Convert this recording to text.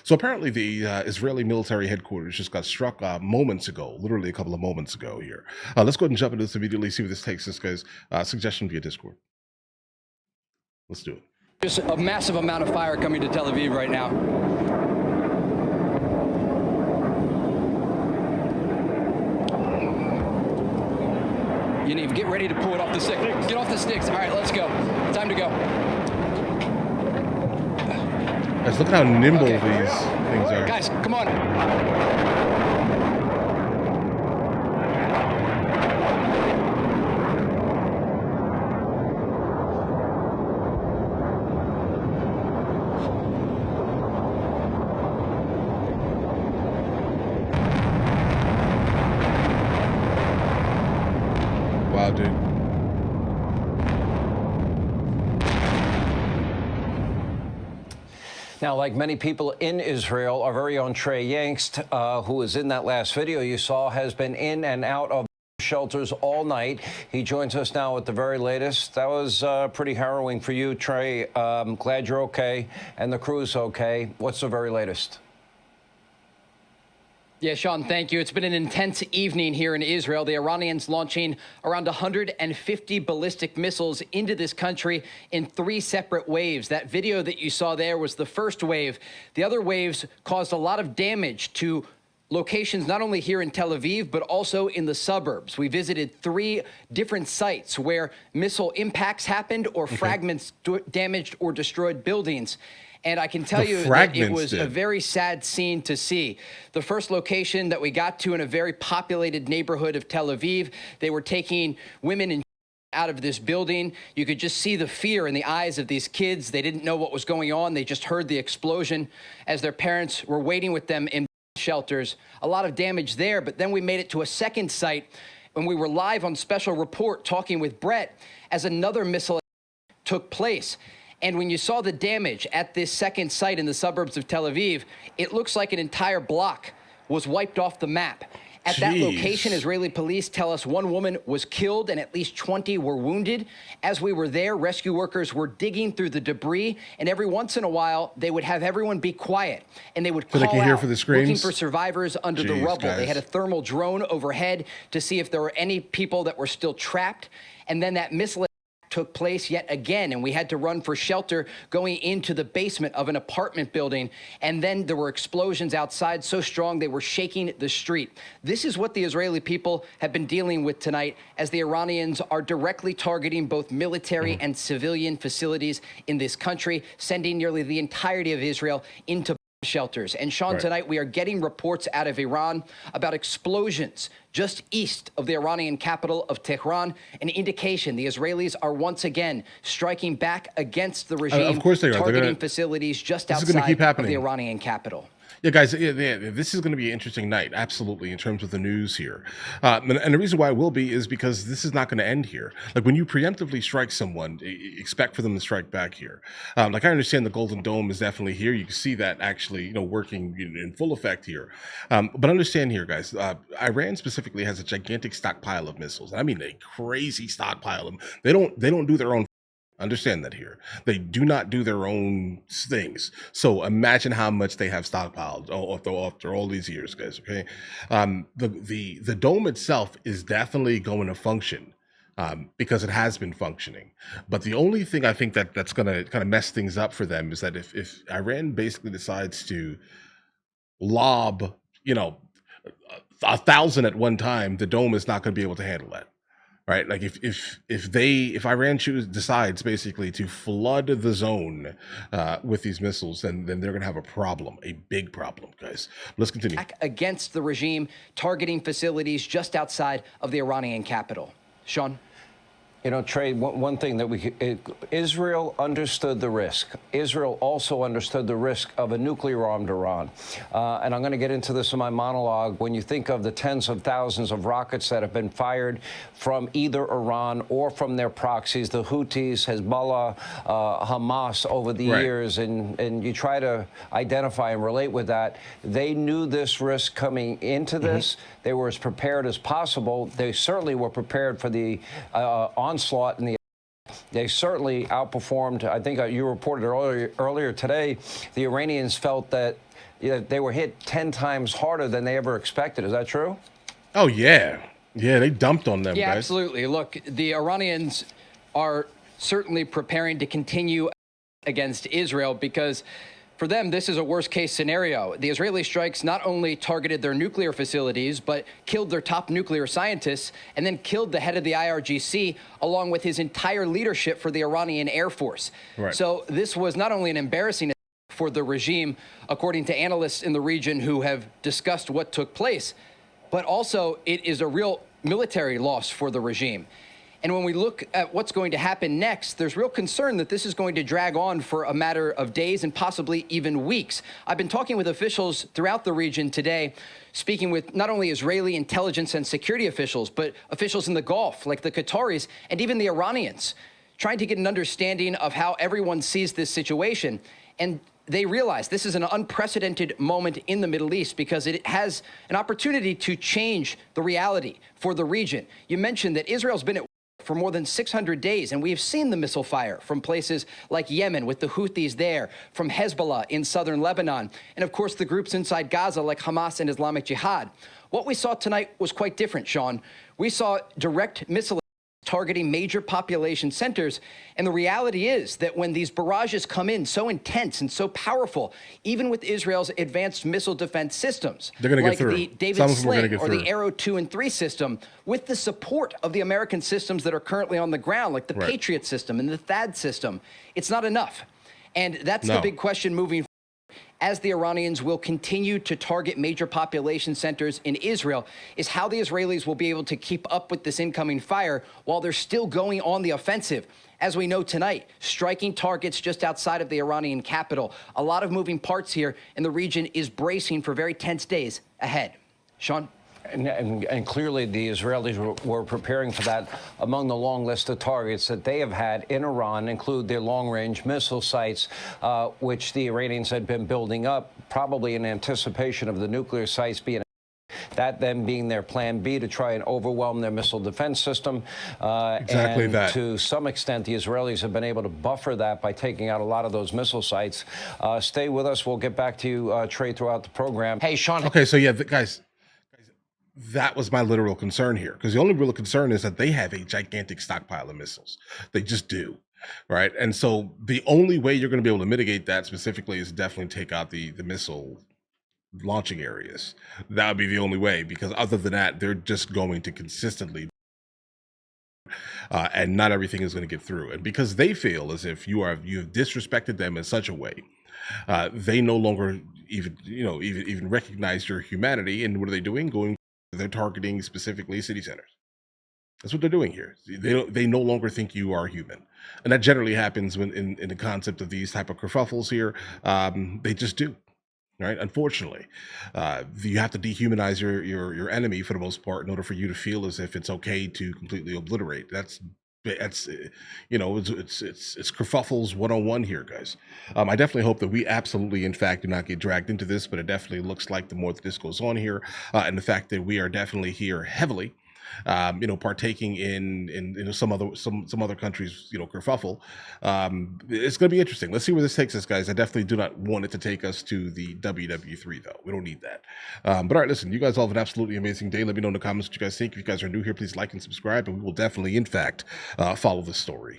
So apparently, the Israeli military headquarters just got struck moments ago, literally a couple of moments ago here. Let's go ahead and jump into this immediately, see where this takes us, guys. Suggestion via Discord. Let's do it. Just a massive amount of fire coming to Tel Aviv right now. Yaniv, get ready to pull it off the stick. Get off the sticks. All right, let's go. Time to go. Guys, look at how nimble these things are. Guys, come on. Wow, dude. Now, like many people in Israel, our very own Trey Yangst, who was in that last video you saw, has been in and out of shelters all night. He joins us now with the very latest. That was pretty harrowing for you, Trey. Glad you're okay and the crew's okay. What's the very latest? Yeah, Sean, thank you. It's been an intense evening here in Israel. The Iranians launching around 150 ballistic missiles into this country in 3 separate waves. That video that you saw there was the first wave. The other waves caused a lot of damage to locations not only here in Tel Aviv, but also in the suburbs. We visited 3 different sites where missile impacts happened or fragments damaged or destroyed buildings. And I can tell you that it was a very sad scene to see. The first location that we got to in a very populated neighborhood of Tel Aviv, they were taking women and out of this building. You could just see the fear in the eyes of these kids. They didn't know what was going on. They just heard the explosion as their parents were waiting with them in shelters. A lot of damage there. But then we made it to a second site when we were live on Special Report talking with Brett as another missile took place. And when you saw the damage at this second site in the suburbs of Tel Aviv, it looks like an entire block was wiped off the map. At that location, Israeli police tell us 1 woman was killed and at least 20 were wounded. As we were there, rescue workers were digging through the debris, and every once in a while, they would have everyone be quiet, and they would call out, looking for survivors under the rubble. Guys. They had a thermal drone overhead to see if there were any people that were still trapped, and then that missile took place yet again, and we had to run for shelter going into the basement of an apartment building. And then there were explosions outside so strong they were shaking the street. This is what the Israeli people have been dealing with tonight as the Iranians are directly targeting both military and civilian facilities in this country, sending nearly the entirety of Israel into shelters. And Sean, tonight we are getting reports out of Iran about explosions just east of the Iranian capital of Tehran, an indication the Israelis are once again striking back against the regime, of course they are. Targeting facilities just outside of the Iranian capital. Yeah, guys, this is going to be an interesting night, absolutely, in terms of the news here. And the reason why it will be is because this is not going to end here. Like, when you preemptively strike someone, expect for them to strike back here. Like, I understand the Golden Dome is definitely here. You can see that actually, working in full effect here. But understand here, guys, Iran specifically has a gigantic stockpile of missiles. I mean, a crazy stockpile of them. They don't do their own. Understand that here. They do not do their own things. So imagine how much they have stockpiled after all these years, guys, okay? The dome itself is definitely going to function because it has been functioning. But the only thing I think that's going to kind of mess things up for them is that if Iran basically decides to lob, 1,000 at one time, the dome is not going to be able to handle that. Right, like if Iran decides basically to flood the zone with these missiles, then they're going to have a problem, a big problem, guys. Let's continue. Against the regime, targeting facilities just outside of the Iranian capital. Sean? Trey, one thing that Israel understood the risk. Israel also understood the risk of a nuclear-armed Iran. And I'm going to get into this in my monologue. When you think of the tens of thousands of rockets that have been fired from either Iran or from their proxies, the Houthis, Hezbollah, Hamas over the years, and you try to identify and relate with that, they knew this risk coming into this. They were as prepared as possible. They certainly were prepared for the onslaught and they certainly outperformed. I think you reported earlier today, the Iranians felt that they were hit 10 times harder than they ever expected. Is that true? Oh, yeah. Yeah, they dumped on them, Yeah, guys. absolutely. Look, the Iranians are certainly preparing to continue against Israel because for them, this is a worst-case scenario. The Israeli strikes not only targeted their nuclear facilities, but killed their top nuclear scientists and then killed the head of the IRGC along with his entire leadership for the Iranian Air Force. Right. So this was not only an embarrassing for the regime, according to analysts in the region who have discussed what took place, but also it is a real military loss for the regime. And when we look at what's going to happen next, there's real concern that this is going to drag on for a matter of days and possibly even weeks. I've been talking with officials throughout the region today, speaking with not only Israeli intelligence and security officials, but officials in the Gulf, like the Qataris, and even the Iranians, trying to get an understanding of how everyone sees this situation. And they realize this is an unprecedented moment in the Middle East because it has an opportunity to change the reality for the region. You mentioned that Israel's been at war for more than 600 days, and we have seen the missile fire from places like Yemen with the Houthis there, from Hezbollah in southern Lebanon, and of course the groups inside Gaza like Hamas and Islamic Jihad. What we saw tonight was quite different, Sean. We saw direct missile targeting major population centers. And the reality is that when these barrages come in so intense and so powerful, even with Israel's advanced missile defense systems, they're going to like get through. the David Some of them are gonna Sling get or through. the Arrow 2 and 3 system, with the support of the American systems that are currently on the ground, like the Right. Patriot system and the THAAD system, it's not enough. And that's the No. big question moving forward, as the Iranians will continue to target major population centers in Israel, is how the Israelis will be able to keep up with this incoming fire while they're still going on the offensive. As we know tonight, striking targets just outside of the Iranian capital. A lot of moving parts here, and the region is bracing for very tense days ahead. Sean? And clearly the Israelis were preparing for that. Among the long list of targets that they have had in Iran include their long-range missile sites, which the Iranians had been building up, probably in anticipation of the nuclear sites being that then being their plan B to try and overwhelm their missile defense system. Exactly and that. To some extent, the Israelis have been able to buffer that by taking out a lot of those missile sites. Stay with us. We'll get back to you, Trey, throughout the program. Hey, Sean. Okay, so yeah, guys, that was my literal concern here, because the only real concern is that they have a gigantic stockpile of missiles. They just do, right? And so the only way you're going to be able to mitigate that specifically is definitely take out the missile launching areas. That would be the only way, because other than that, they're just going to consistently and not everything is going to get through. And because they feel as if you have disrespected them in such a way, they no longer even recognize your humanity. And what are they doing? They're targeting specifically city centers. That's what they're doing here. They no longer think you are human, and that generally happens when in the concept of these type of kerfuffles here. They just do, right? Unfortunately, you have to dehumanize your enemy for the most part in order for you to feel as if it's okay to completely obliterate. That's it's kerfuffles 101 here, guys. I definitely hope that we absolutely, in fact, do not get dragged into this, but it definitely looks like the more that this goes on here, and the fact that we are definitely here heavily, partaking in some other countries, kerfuffle. It's going to be interesting. Let's see where this takes us, guys. I definitely do not want it to take us to the WW3, though. We don't need that. But all right, listen, you guys all have an absolutely amazing day. Let me know in the comments what you guys think. If you guys are new here, please like and subscribe, and we will definitely, in fact, follow this story.